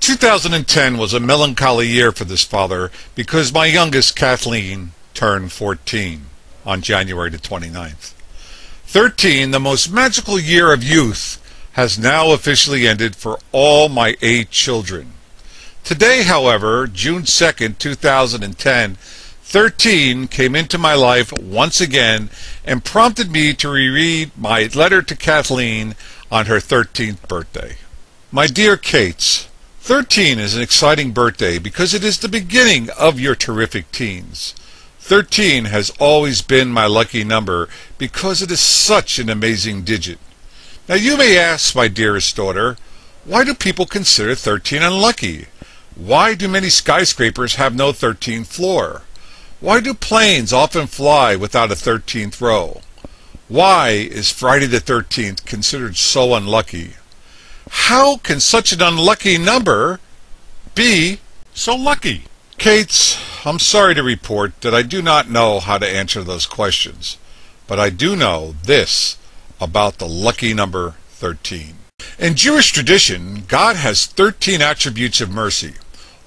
2010 was a melancholy year for this father because my youngest, Kathleen, turned 14 on January the 29th. 13, the most magical year of youth, has now officially ended for all my 8 children. Today, however, June 2nd, 2010, 13 came into my life once again and prompted me to reread my letter to Kathleen on her 13th birthday. My dear Kates, 13 is an exciting birthday because it is the beginning of your terrific teens. 13 has always been my lucky number because it is such an amazing digit. Now you may ask, my dearest daughter, why do people consider 13 unlucky? Why do many skyscrapers have no 13th floor? Why do planes often fly without a 13th row? Why is Friday the 13th considered so unlucky? How can such an unlucky number be so lucky? Kates, I'm sorry to report that I do not know how to answer those questions, but I do know this about the lucky number 13. In Jewish tradition, God has 13 attributes of mercy.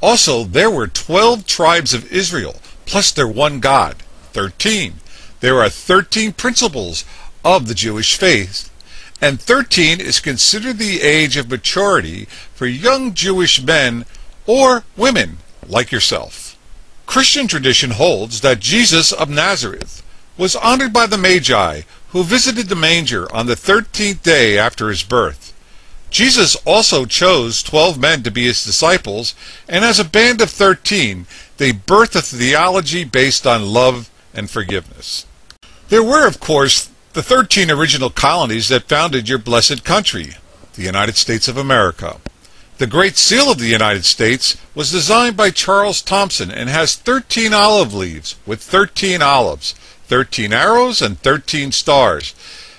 Also, there were 12 tribes of Israel, plus their one God, 13. There are 13 principles of the Jewish faith, and 13 is considered the age of maturity for young Jewish men or women like yourself. Christian tradition holds that Jesus of Nazareth was honored by the Magi who visited the manger on the 13th day after his birth. Jesus also chose 12 men to be his disciples, and as a band of 13, they birthed a theology based on love and forgiveness. There were, of course, the 13 original colonies that founded your blessed country, the United States of America. The Great Seal of the United States was designed by Charles Thomson and has 13 olive leaves with 13 olives, 13 arrows, and 13 stars.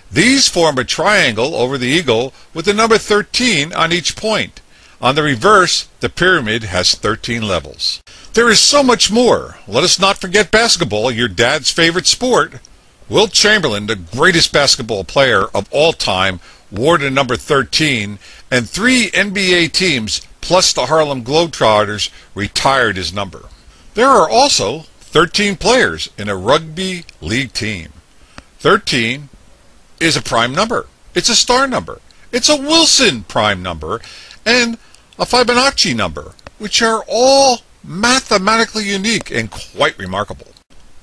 These form a triangle over the eagle with the number 13 on each point. On the reverse, the pyramid has 13 levels. There is so much more. Let us not forget basketball, your dad's favorite sport. Wilt Chamberlain, the greatest basketball player of all time, wore the number 13, and 3 NBA teams, plus the Harlem Globetrotters, retired his number. There are also 13 players in a rugby league team. 13 is a prime number. It's a star number. It's a Wilson prime number and a Fibonacci number, which are all mathematically unique and quite remarkable.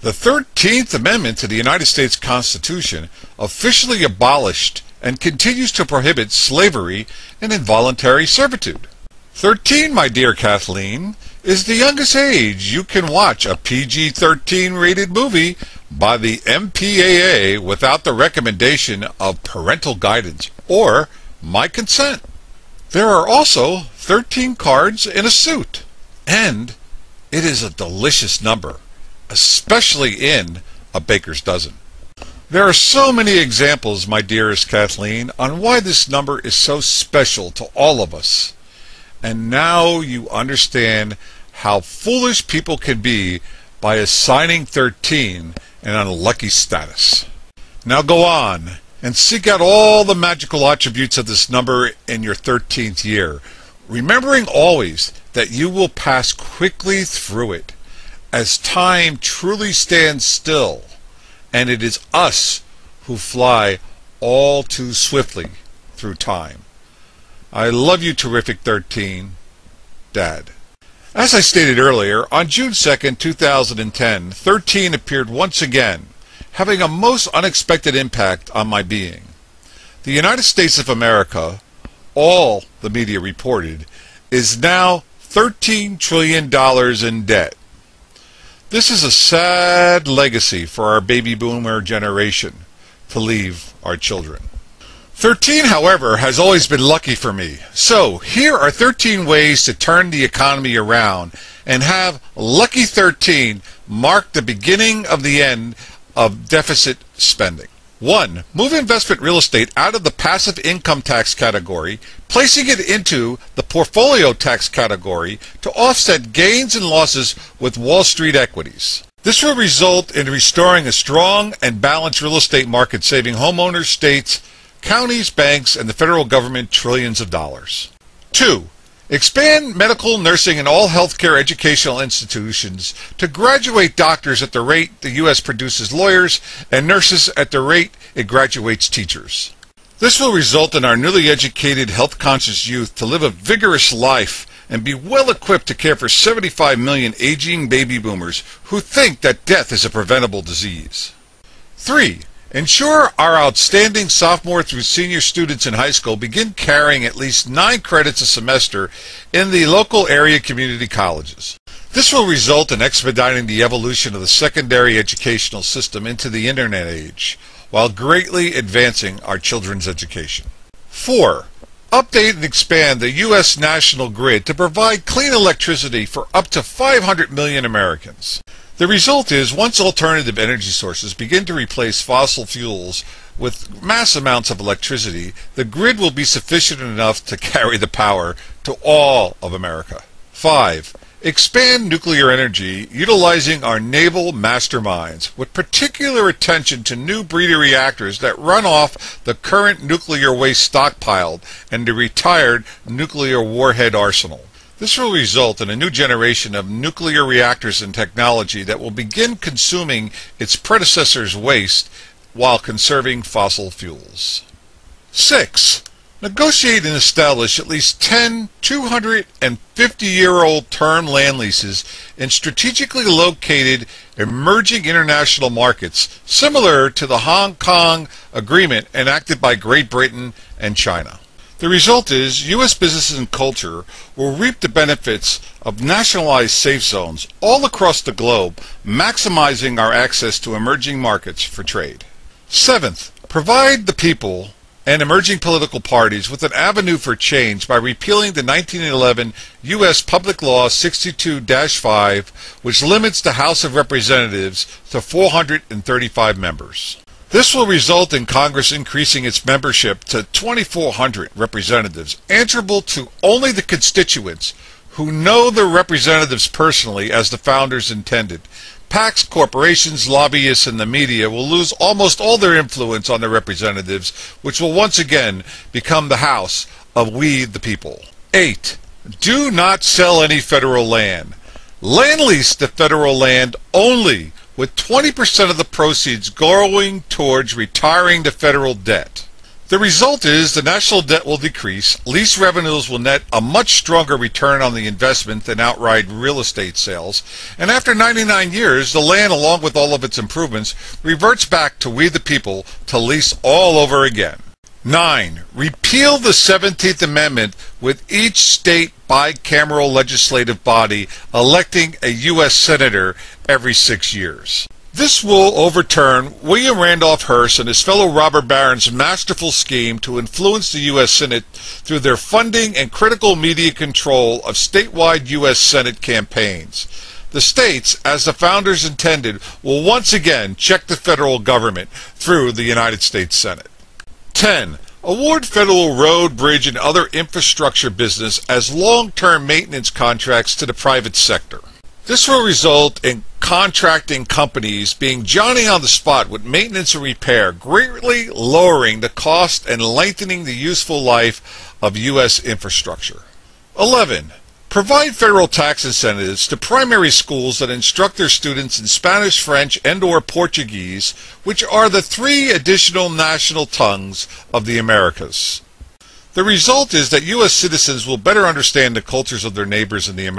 The 13th Amendment to the United States Constitution officially abolished and continues to prohibit slavery and involuntary servitude. 13, my dear Kathleen, is the youngest age you can watch a PG-13 rated movie by the MPAA without the recommendation of parental guidance or my consent. There are also 13 cards in a suit, and it is a delicious number, especially in a baker's dozen. There are so many examples, my dearest Kathleen, on why this number is so special to all of us. And now you understand how foolish people can be by assigning 13 an unlucky status. Now go on and seek out all the magical attributes of this number in your 13th year, remembering always that you will pass quickly through it, as time truly stands still, and it is us who fly all too swiftly through time. I love you, terrific 13, Dad. As I stated earlier, on June 2nd, 2010, 13 appeared once again, having a most unexpected impact on my being. The United States of America, all the media reported, is now $13 trillion in debt. This is a sad legacy for our baby boomer generation to leave our children. 13, however, has always been lucky for me. So here are 13 ways to turn the economy around and have lucky 13 mark the beginning of the end of deficit spending. 1. Move investment real estate out of the passive income tax category, placing it into the portfolio tax category to offset gains and losses with Wall Street equities. This will result in restoring a strong and balanced real estate market, saving homeowners, states, counties, banks, and the federal government trillions of dollars. 2. Expand medical, nursing, and all healthcare educational institutions to graduate doctors at the rate the U.S. produces lawyers and nurses at the rate it graduates teachers. This will result in our newly educated, health-conscious youth to live a vigorous life and be well equipped to care for 75 million aging baby boomers who think that death is a preventable disease. 3. Ensure our outstanding sophomore through senior students in high school begin carrying at least 9 credits a semester in the local area community colleges. This will result in expediting the evolution of the secondary educational system into the internet age, while greatly advancing our children's education. 4. Update and expand the U.S. national grid to provide clean electricity for up to 500 million Americans. The result is, once alternative energy sources begin to replace fossil fuels with mass amounts of electricity, the grid will be sufficient enough to carry the power to all of America. 5. Expand nuclear energy utilizing our naval masterminds with particular attention to new breeder reactors that run off the current nuclear waste stockpiled and the retired nuclear warhead arsenal. This will result in a new generation of nuclear reactors and technology that will begin consuming its predecessors' waste while conserving fossil fuels. 6. Negotiate and establish at least 10 250-year-old term land leases in strategically located emerging international markets similar to the Hong Kong Agreement enacted by Great Britain and China. The result is U.S. businesses and culture will reap the benefits of nationalized safe zones all across the globe, maximizing our access to emerging markets for trade. 7th, provide the people and emerging political parties with an avenue for change by repealing the 1911 U.S. Public Law 62-5, which limits the House of Representatives to 435 members. This will result in Congress increasing its membership to 2,400 representatives, answerable to only the constituents who know their representatives personally as the founders intended. PACs, corporations, lobbyists, and the media will lose almost all their influence on their representatives, which will once again become the House of we the people. 8. Do not sell any federal land. Land lease the federal land only, with 20% of the proceeds going towards retiring the federal debt. The result is the national debt will decrease, lease revenues will net a much stronger return on the investment than outright real estate sales, and after 99 years, the land, along with all of its improvements, reverts back to we the people to lease all over again. 9. Repeal the 17th Amendment, with each state bicameral legislative body electing a U.S. Senator every 6 years. This will overturn William Randolph Hearst and his fellow robber barons' masterful scheme to influence the U.S. Senate through their funding and critical media control of statewide U.S. Senate campaigns. The states, as the founders intended, will once again check the federal government through the United States Senate. 10. Award federal road, bridge, and other infrastructure business as long-term maintenance contracts to the private sector. This will result in contracting companies being Johnny on the spot with maintenance and repair, greatly lowering the cost and lengthening the useful life of U.S. infrastructure. 11. Provide federal tax incentives to primary schools that instruct their students in Spanish, French, and/or Portuguese, which are the 3 additional national tongues of the Americas. The result is that U.S. citizens will better understand the cultures of their neighbors in the Americas.